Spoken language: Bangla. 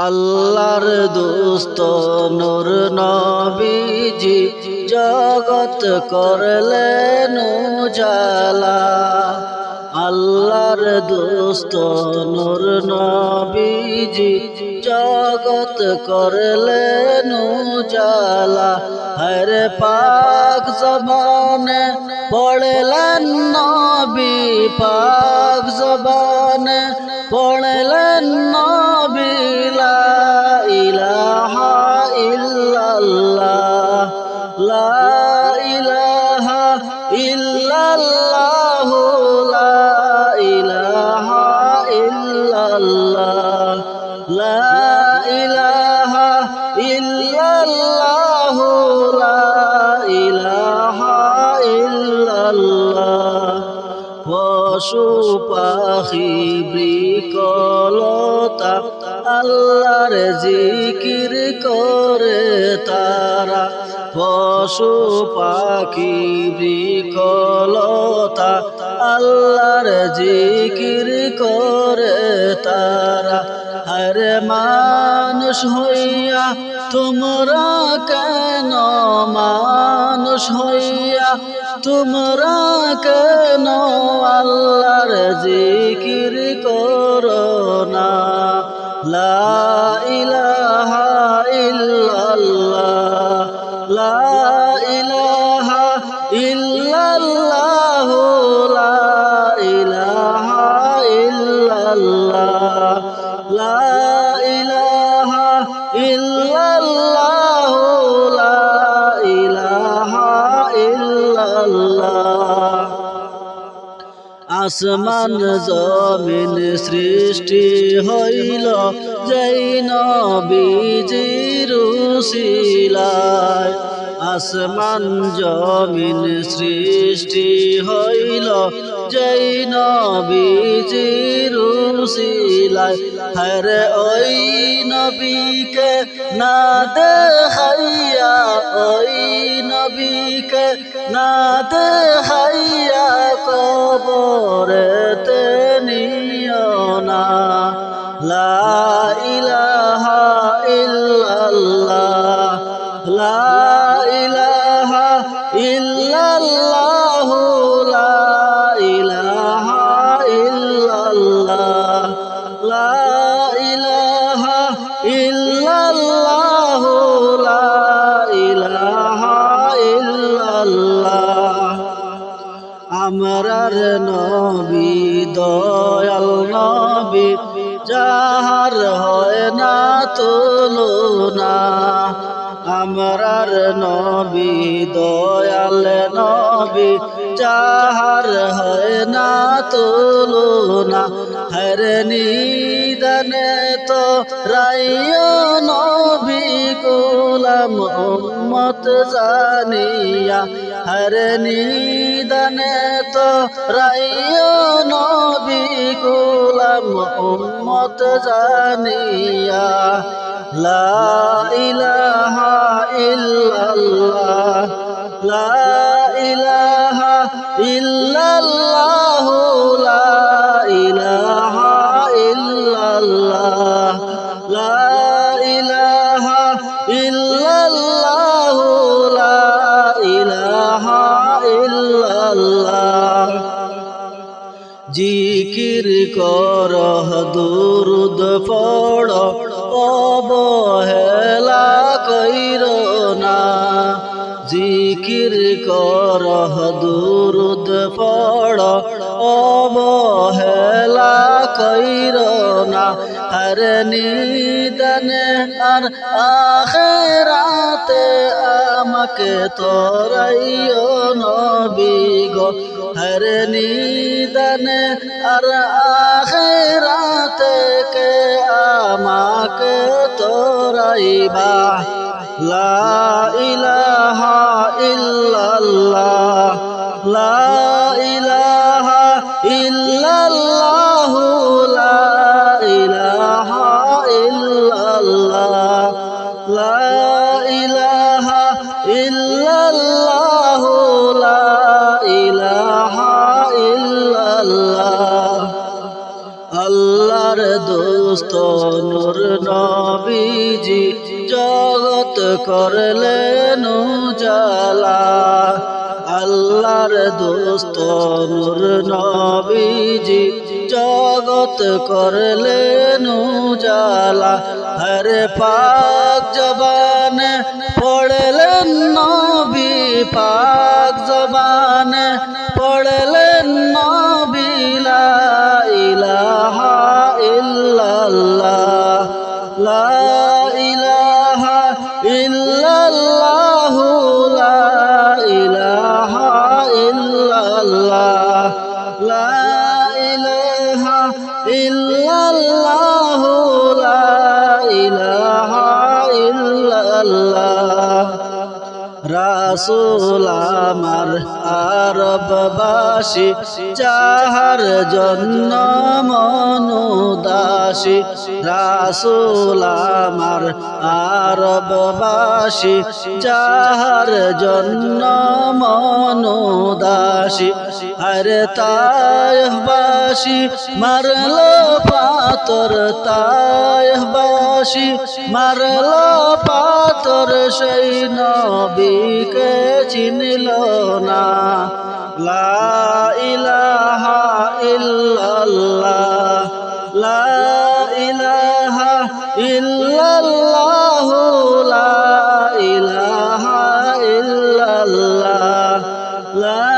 আল্লাহর দোস্ত নূর নবীজি জগৎ করলেন উজালা। আল্লাহর দোস্ত নূর নবীজি জগৎ করলেন উজালা। হরে পাক জবানে পড়লেন নবী, পাক জবানে পড়লেন নবী লা ইলাহা ইল্লাল্লাহ, লা ইলাহা ইল্লাল্লাহ, লা ইলাহা ইল্লাল্লাহ, লা ইলাহা ইল্লাল্লাহ, লা ইলাহা ইল্লাল্লাহ। পশু পাখি বৃকলতা আল্লাহর জিকির করে তারা। পশু পাখি বৃকলতা আল্লাহর জিকির করে তারা। হরে মানুষ হইয়া তোমরা কেন, মানুষ হইয়া তোমরা কেন আল্লাহর জিকির করো না। লা ইলাহা ইল্লাল্লাহ, লা ইলাহা ইল্লাল্লাহ, লা ইলাহা ইল্লাল্লাহ, লা ইলাহা ইল্লাল্লাহ, লা ইলাহা ইল্লাল্লাহ। আসমান জমিন সৃষ্টি হইল যেই নবীজির উসিলায়। আসমান জমিন সৃষ্টি হইল যেই নবীজির উসিলায়। হরে ওই নবীকে না দেখাইয়া, ওই নবীকে না দেখাইয়া কবরেতে নিও না। লা ইলাহা ইল্লাল্লাহ, লা ইলাহা ইল্লাল্লাহ, লা ইলাহা ইল্লাল্লাহ, লা ইলাহা ইল্লাল্লাহ, লা ইলাহা ইল্লাল্লাহ। আমরার নবী দয়াল নবী যাহার হয় না তুলনা। আমরার নবী দয়াল নবী যাহার হয় না তুলনা। হরে নিদানে তো রাইও নবী গোলাম উম্মত জানিয়া। হরে নিদানে তো রাইও নবী গোলাম উম্মত জানিয়া। লা ইলাহা ইল্লাল্লাহ, লা ইলাহা ইল্লাল্লাহ, লা ইলাহা ইল্লাল্লাহ, লা ইলাহা ইল্লাল্লাহ, লা ইলাহা ইল্লাল্লাহ। জিকির করহ দুরুদ পড় অবহেলা কইরো না। জিকির করহ দুরুদ পড় অবহেলা কইরো না। হরে নিদানে আর আখিরাতে আমাকে তোরাইও নবী গো। হরে নিদানে আর আখিরাতে কে আমাকে তোরাইবা। লা ইলাহা ইল্লাল্লাহ, লা ইলাহা ইল্লাল্লাহ, লা ইলাহা ইল্লাল্লাহ, লা ইলাহা ইল্লাল্লাহ, লা ইলাহা ইল্লাল্লাহ। আল্লাহর দোস্ত দুস্থ নূর নবীজি জগৎ করলেন উজালা আল্লাহর দুস্থ নূর নবীজি জগৎ করলেন উজালা হরে পাক জবানে পড়লেন নবী পাক জবানে পড়লেন নবী লা ইলাহা ইল্লাল্লাহ লা ইলাহা ইল্লাল্লাহ লা ইলাহা ইল্লাল্লাহ লা ইলাহা ইল্লাল্লাহ লা ইলাহা ইল্লাল্লাহ রাসূল আমার আরববাসী যাহার জন্য মনুদাসী রাসূল আমার আরববাসী যাহার জন্য মনুদাসী আরে তায়েফবাসী মারলো পাথর তায়েফবাসী মারলো পাথর সেই নবীকে চিনল না লা ইলাহা ইল্লাল্লাহ লা ইলাহা ইল্লাল্লাহ লা ইলাহা ইল্লাল্লাহ লা